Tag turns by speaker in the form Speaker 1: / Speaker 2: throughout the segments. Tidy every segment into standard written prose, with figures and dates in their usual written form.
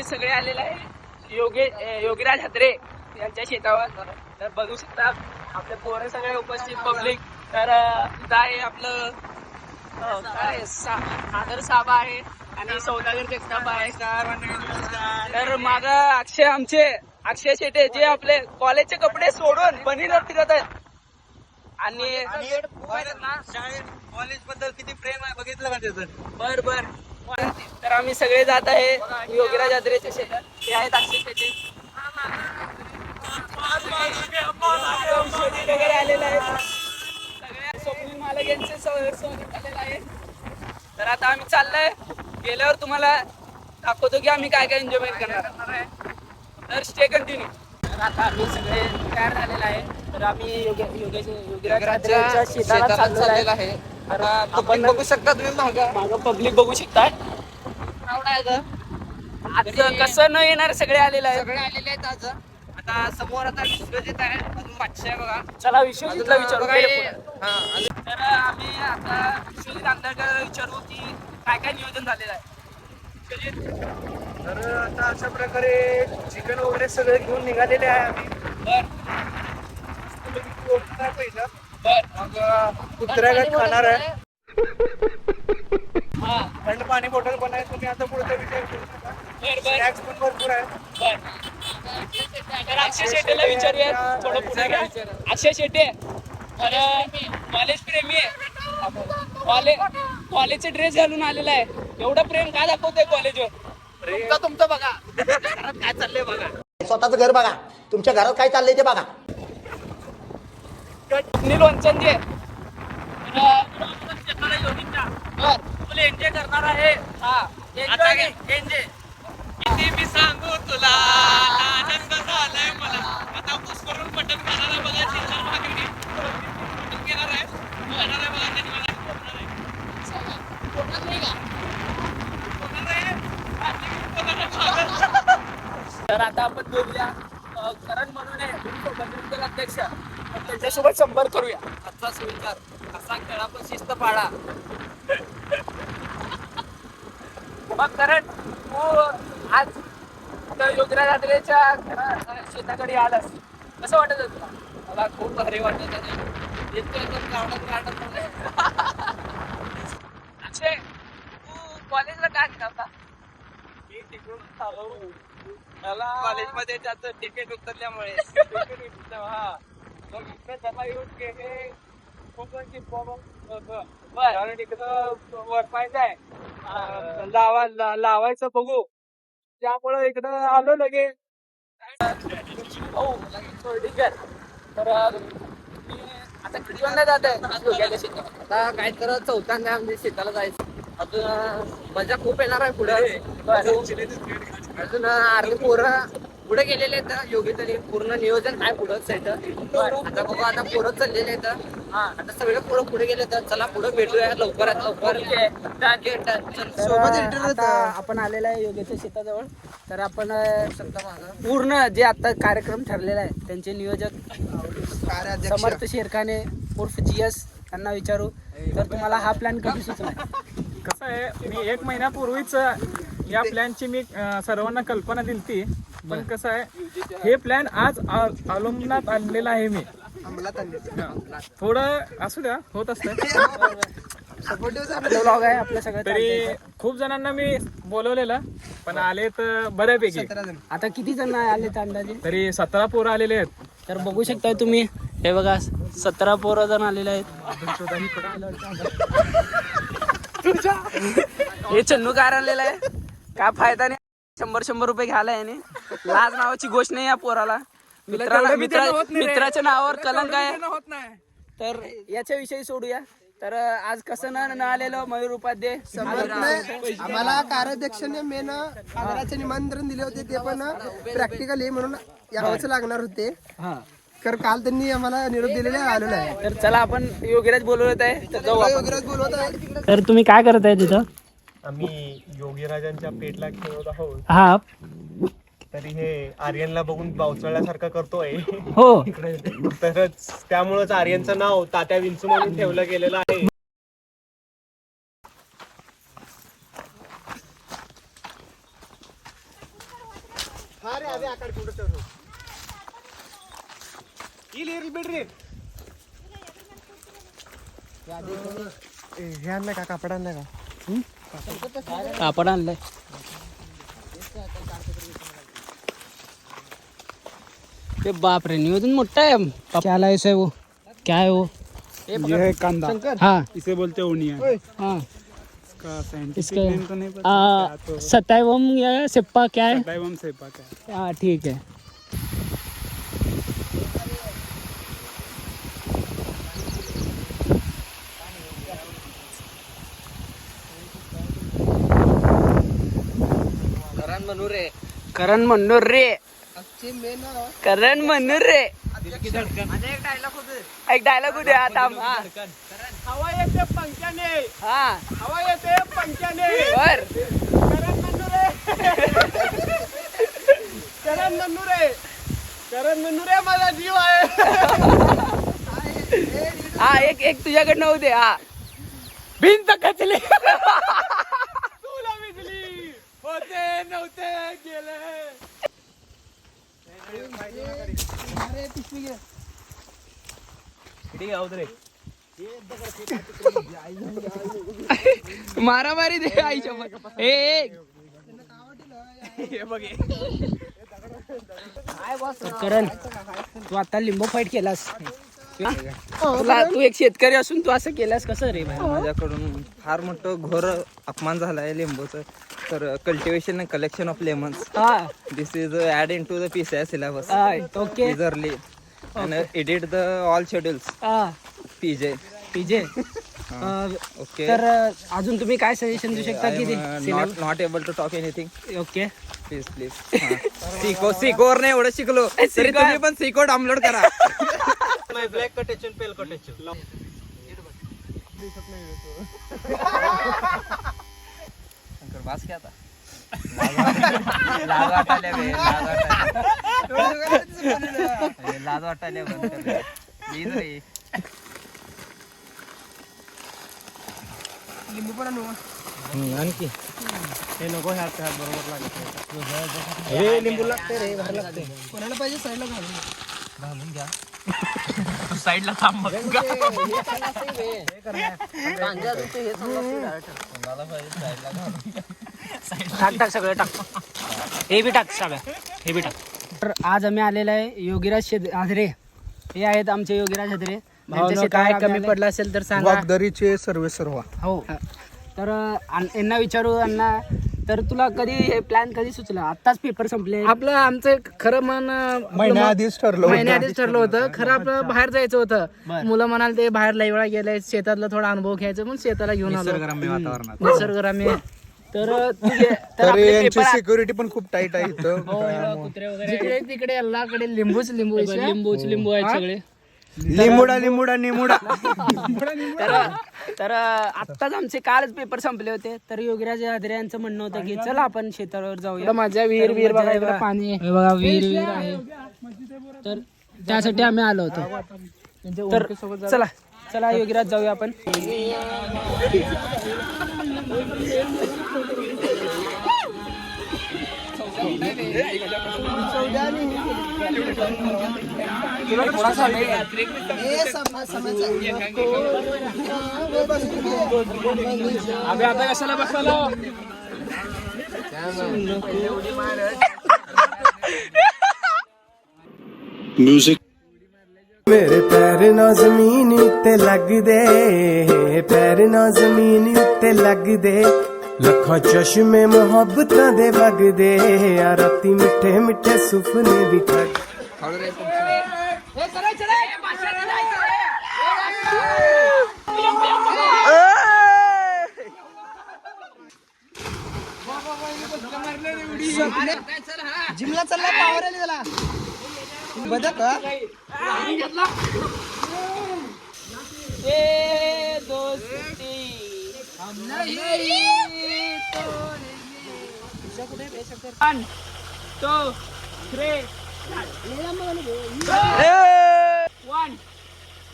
Speaker 1: सगळे आलेले आहे योगीराज हात्रे यांच्या शेतावर. तर बघू शकता आपले पोरं सगळे उपस्थित पब्लिक. तर इथं आहे आपलं आदर साबा आहे आणि सौदागर जगताप आहे. तर माग अक्षय शेटे जे आपले कॉलेजचे कपडे सोडून बनीवर फिरत आहेत. आणि
Speaker 2: कॉलेज बद्दल किती प्रेम आहे बघितलं का त्याचं.
Speaker 1: बर तर आम्ही सगळे जात आहे योगीराज हात्रेच्या शेतात. हे आहेत अक्षय शेटे वगैरे आलेले आहेत. सगळ्या स्वप्नील मालक यांचे स्वागत आलेलं आहे. तर आता आम्ही चाललोय. गेल्यावर तुम्हाला दाखवतो की आम्ही काय काय एन्जॉयमेंट करणार आहे. तर स्टे कंटिन्यू. तर आता आम्ही सगळे तयार झालेला आहे. तर आम्ही योगीराज हात्रेच्या शेताला चाललेला आहे. आपण
Speaker 2: बघू शकता तुम्ही
Speaker 1: मागं पब्लिक बघू शकता. कसं न येणार सगळे आलेले आहेत.
Speaker 2: सगळे आलेले आहेत आज. आता समोर आता विश्वजित आहे, अजून पाचशे आहे बघा.
Speaker 1: चला विश्वजितला विचारू.
Speaker 2: हा
Speaker 1: तर आम्ही आता विश्वजित आंदळकर विचारू की काय काय नियोजन झालेलं आहे.
Speaker 2: तर आता अशा प्रकारे चिकन वगैरे सगळे घेऊन निघालेले आहे आम्ही. पहिलं मग कुत्र्यागत खाणार आहे. थंड पाणी बॉटल पण आहे. तुम्ही आता पुढचा विचार करू नका. स्नॅक्स पण भरपूर आहे.
Speaker 1: तर अक्षय शेट्टीला विचारूया. थोडं पुढे घ्या. अक्षय शेट्टी कॉलेज प्रेमी आहे. कॉलेजचे ड्रेस घालून आलेला आहे. एवढं प्रेम काय दाखवतोय कॉलेजवर.
Speaker 2: तुमचं बघा घरात काय चाललंय बघा.
Speaker 3: स्वतःचं घर बघा, तुमच्या घरात काय चाललंय ते बघा.
Speaker 1: स्वप्नील वंचनजे फुल एन्जॉय करणार आहे. एन्जॉय किती मी सांगू तुला आनंद झालाय मला. आता पुस करून बटन घेणार बघा. घेणार आहे तर आता आपण बोलूया करण म्हणून आहे अध्यक्ष. त्यांच्यासोबत संपर्क करूया. असाच विचार असा खेळा पण शिस्त पाळा. मग करण तू आज योगीराज हात्रेच्या शेताकडे आलास, कसं वाटत तुला.
Speaker 2: मला खूप भारी वाटत आहे.
Speaker 1: अक्षय तू कॉलेजला काय करता.
Speaker 2: मी तिकडून मला कॉलेजमध्ये त्याचं तिकीट उतरल्यामुळे हा मग इकडे जमा येऊन गेले. कोकणची कारण इकडं वरपायचं आहे. लावायचं बघू. त्यामुळं इकडं आलो लगेच.
Speaker 1: हो ठीक आहे. तर आता किती वाजता जात आहे.
Speaker 2: आता काय तर चौथ्यांदा आमच्या शेताला जायचं. अजून मजा खूप येणार आहे पुढे. अजून अर्धे पोरं पुढे गेलेले आहेत. योगी तरी पूर्ण नियोजन आहे पुढं सेट. आता बघू आता पोरं चाललेले आहेत. आता सगळे पोरं पुढे गेले तर चला पुढे भेटूया लवकरात लवकर.
Speaker 1: आता आपण आलेला आहे योगीच्या शेताजवळ. तर आपण पूर्ण जे आता कार्यक्रम ठरलेला आहे त्यांचे नियोजक समर्थ शेरखाने उर्फ GS यांना विचारू. तर तुम्हाला हा प्लॅन कधी सुचला.
Speaker 4: कसं आहे, मी 1 महिन्यापूर्वीच या प्लॅनची मी सर्वांना कल्पना दिली. पण कसं आहे, हे प्लॅन आज अवलंबनात आणलेला आहे मी. थोडं असू द्या, होत असतं.
Speaker 1: ब्लॉग आहे आपल्या सगळं.
Speaker 4: तरी खूप जणांना मी बोलवलेलं पण आले तर बऱ्यापैकी.
Speaker 1: आता किती जण आले अंदाजे.
Speaker 4: तरी 17 पोरं आलेले आहेत.
Speaker 1: तर बघू शकताय तुम्ही. हे बघा 17 पोरं जण आलेले आहेत. हे चन्नू कार आणलेला आहे. काय फायदा नाही. 100 रुपये घ्यायला याने. लाज नावाची गोष्ट नाही या पोराला. मित्राच्या नावावर कलंक आहे. तर याच्याविषयी सोडूया. तर आज कसं न आलेलो मयूर उपाध्याय
Speaker 5: आम्हाला कार्याध्यक्षाने मेन आदराचे निमंत्रण दिले होते. ते पण प्रॅक्टिकल आहे म्हणून यावंच लागणार होते. तर काल त्यांनी आम्हाला निरोप दिलेला आलेला आहे.
Speaker 1: तर चला आपण योगीराज बोलवत आहे. तर जाऊ आपण.
Speaker 5: योगीराज बोलवत आहे.
Speaker 1: तर तुम्ही काय करताय तिथं.
Speaker 2: आम्ही योगीराजांच्या पेटला खेळत आहोत.
Speaker 1: हा
Speaker 2: तरी हे आर्यनला बघून पावसाळ्यासारखा करतोय.
Speaker 1: हो
Speaker 2: तरच त्यामुळेच आर्यनचं नाव तात्या विंचू म्हणून ठेवलं गेलेलं आहे.
Speaker 1: कापड आणलंय. ते बाप रे, नियोजन मोठा है. क्या लाया है वो? क्या है वो?
Speaker 4: ये है कांदा,
Speaker 1: हाँ
Speaker 4: इसे बोलते ओनियन.
Speaker 1: हाँ.
Speaker 4: इसका साइंटिफिक
Speaker 1: इसका
Speaker 4: नेम तो नहीं पता. तो
Speaker 1: सताइवम या सिप्पा क्या है?
Speaker 4: डाइवम से पाका है.
Speaker 1: हाँ ठीक है. करण म्हणून रे.
Speaker 5: आजचे मेन
Speaker 1: करण म्हणून रे.
Speaker 2: एक डायलॉग होतं.
Speaker 1: एक डायलॉग उद्या आता.
Speaker 4: हवा येते पंख्याने,
Speaker 1: हा
Speaker 4: हवा येते पंख्याने.
Speaker 1: बर.
Speaker 4: करण नन्नुरे, करण नन्नुरे, करण नन्नुरे माझा जीव आहे.
Speaker 1: हा एक तुझ्याकडनं होते. हा भिंत कचली.
Speaker 4: तुला विजली होते नव्हते गेले.
Speaker 5: अरे पिशवी घे.
Speaker 1: मारामारी दे आईच्या मग. ए करण, तू आता लिंबू फाईट केलास. तू एक शेतकरी असून तू असं केलास कसं रे भाई?
Speaker 2: माझ्याकडून फार मोठं घोर अपमान झाला आहे लिंबूचं. तर cultivation and collection of lemons,
Speaker 1: हा
Speaker 2: this is add in to the PCI syllabus
Speaker 1: okay.
Speaker 2: Easily and edit the all schedules
Speaker 1: हा
Speaker 2: PJ.
Speaker 1: पीजे.
Speaker 2: ओके.
Speaker 1: तर अजून तुम्ही काय सजेशन देऊ शकता की
Speaker 2: not able to talk anything.
Speaker 1: Okay.
Speaker 2: Please सिको सिकोवर नाही एवढं शिकलो तरी तुम्ही पण सिको डाउनलोड करा. ब्लॅक कटेचन पेल कटेचन बास क्या था. लाज वाटायला बे, लाज वाटायला बंद कर. प्लीज रे.
Speaker 5: लिंबू पण आणू.
Speaker 2: आणखी
Speaker 4: हे नको, ह्यात ह्यात बरोबर लागत.
Speaker 2: हे लिंबू लागते रे, भारी लागते.
Speaker 5: कोणाला पाहिजे साईडला घालून.
Speaker 2: घालून घ्या.
Speaker 1: साईडला थांब. टाक सगळं टाक. हे बी टाक सगळं, हे बी टाक. तर आज आम्ही आलेलो आहे योगीराज हादरे. हे आहेत आमचे योगीराज हादरे. काय कमी पडलं असेल तर सांगा.
Speaker 5: वागदरीचे सर्वे सर्व.
Speaker 1: हो. तर यांना विचारू. यांना तर तुला कधी हे प्लॅन कधी सुचला? आत्ताच पेपर संपले. आपलं आमचं खरं मन
Speaker 5: महिन्याआधीच
Speaker 1: ठरलं होतं. खरं आपलं बाहेर जायचं होतं. मुलं म्हणाल ते बाहेर लई वेळा गेले, शेतातला थोडा अनुभव घ्यायचा म्हणून शेताला घेऊन आलो.
Speaker 2: वातावरणात
Speaker 1: निसर्गरम्य. तर
Speaker 5: सिक्युरिटी पण खूप टाईट आहे इथं.
Speaker 1: कुत्रे वगैरे जिकडे तिकडे अल्लाकडे लिंबूच लिंबू आहेत सगळे.
Speaker 5: निमुडा
Speaker 1: तर आत्ताच आमचे कालच पेपर संपले होते. तर योगीराज हादरे यांचं म्हणणं होतं की चला आपण शेतावर जाऊया. माझ्या विहीर बघा, इकडे पाणी आहे बघा, विहीर आहे. तर त्यासाठी आम्ही आलो होतो. तर चला योगीराज जाऊया आपण. आता कशाला बसला?
Speaker 6: म्यूजिक.
Speaker 7: मेरे पैर ना जमीन उत्ते लग दे, पैर ना जमीन उत्ते लग दे. लखां चश्मे मोहब्बतां दे वगदे, आ राती मिठे मिठे सुपने भी ठग.
Speaker 5: जिमला चालला, पावर आली त्याला. बदक
Speaker 1: One, two, three. One,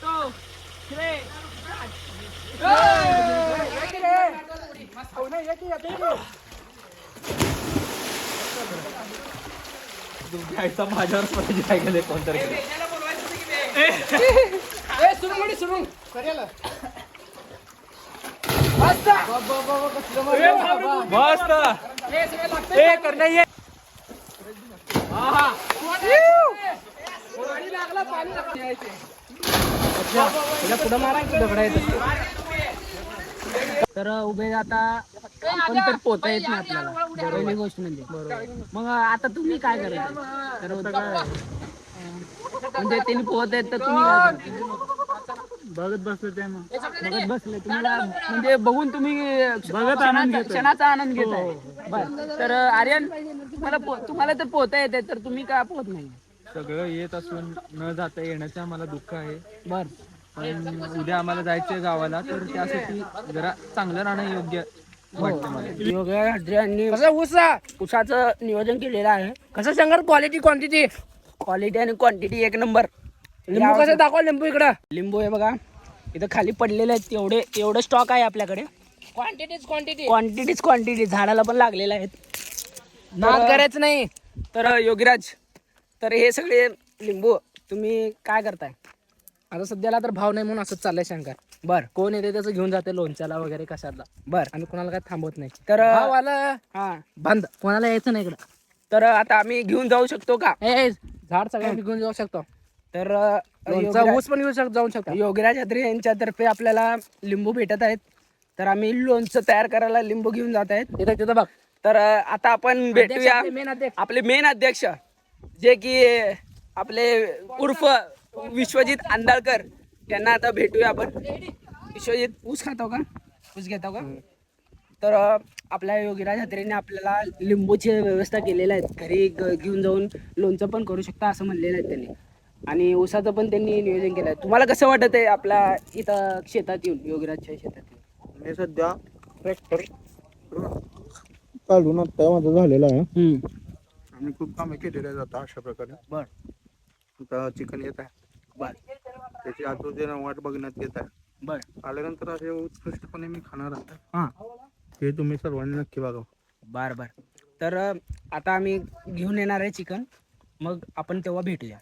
Speaker 1: two, three.
Speaker 4: घ्यायचा माझ्यावर पाहिजे काय गेले कोणतरी मस्त ए करण्या ये
Speaker 1: तर उभे आता आपण तर पोहता येत नाही आपल्याला पहिली गोष्ट म्हणजे मग आता तुम्ही काय करायचं तर म्हणजे त्यांनी पोहत आहेत तर तुम्ही काय करायचं?
Speaker 4: बघत बसले ते मग
Speaker 1: बघत बसले तुम्हाला म्हणजे बघून तुम्ही
Speaker 4: बघत आनंद घेतोय.
Speaker 1: क्षणाचा आनंद घेताय बरं तर आर्यन तुम्हाला तर पोहता येते तर तुम्ही का पोहत नाही
Speaker 4: सगळं येत असून न जाता येण्याचं आम्हाला दुःख आहे
Speaker 1: बर
Speaker 4: पण उद्या आम्हाला जायचंय गावाला तर त्यासाठी जरा चांगलं राहणं योग्य वाटतं मला.
Speaker 1: ऊसाचं नियोजन केलेलं आहे कसं सांगाल क्वालिटी आणि क्वांटिटी एक नंबर लिंबू कसं दाखवा लिंबू इकडं लिंबू आहे बघा इथं खाली पडलेले आहेत एवढं स्टॉक आहे आपल्याकडे क्वांटिटी झाडाला पण लागलेल्या आहेत नाद करायचं नाही तर योगीराज तर हे सगळे लिंबू तुम्ही काय करताय
Speaker 2: आता सध्याला तर भाव नाही म्हणून असंच चाललंय शंकर.
Speaker 1: बर
Speaker 2: कोण येते त्याचं घेऊन जाते लोणच्याला वगैरे कशाला.
Speaker 1: बर
Speaker 2: आम्ही कोणाला काय थांबवत नाही.
Speaker 1: तर
Speaker 2: भाव आलं
Speaker 1: हा
Speaker 2: बंद, कोणाला यायचं नाही इकडं.
Speaker 1: तर आता आम्ही घेऊन जाऊ शकतो का
Speaker 2: झाड सगळ्यांनी घेऊन जाऊ शकतो.
Speaker 1: तर
Speaker 2: ऊस पण घेऊन जाऊ शकतो.
Speaker 1: योगीराज अत्रे यांच्यातर्फे आपल्याला लिंबू भेटत आहेत तर आम्ही लोणचं तयार करायला लिंबू घेऊन जात आहेत
Speaker 2: तिथं बघ.
Speaker 1: तर आता आपण भेटूया
Speaker 2: मेन अध्यक्ष
Speaker 1: आपले मेन अध्यक्ष जे की आपले उर्फ विश्वजित आंदाळकर यांना आता भेटूया आपण. विश्वजित ऊस खातो का ऊस घेतो का तर आपल्या योगीराज अत्रेने आपल्याला लिंबूची व्यवस्था केलेल्या आहेत घरी घेऊन जाऊन लोणचं पण करू शकता असं म्हणलेलं आहे त्यांनी आणि ऊसाचं पण त्यांनी नियोजन केलं आहे. तुम्हाला कसं वाटत आहे आपल्या इथं शेतात येऊन योगीराजच्या शेतात येऊन?
Speaker 6: मी सध्या ट्रॅक्टर चालून आता माझं झालेलं आहे. आम्ही खूप कामे केलेली आहेत आता अशा प्रकारे.
Speaker 1: बर
Speaker 6: आता चिकन येत आहे.
Speaker 1: बर
Speaker 6: त्याची आतुरतेने वाट बघण्यात येत आहे.
Speaker 1: बर
Speaker 6: आल्यानंतर असे उत्कृष्टपणे मी खाणार आहे.
Speaker 1: हां
Speaker 6: हे तुम्ही सर्वांनी नक्की बघा.
Speaker 1: बर बर तर आता आम्ही घेऊन येणार आहे चिकन मग आपण तेव्हा भेटूया.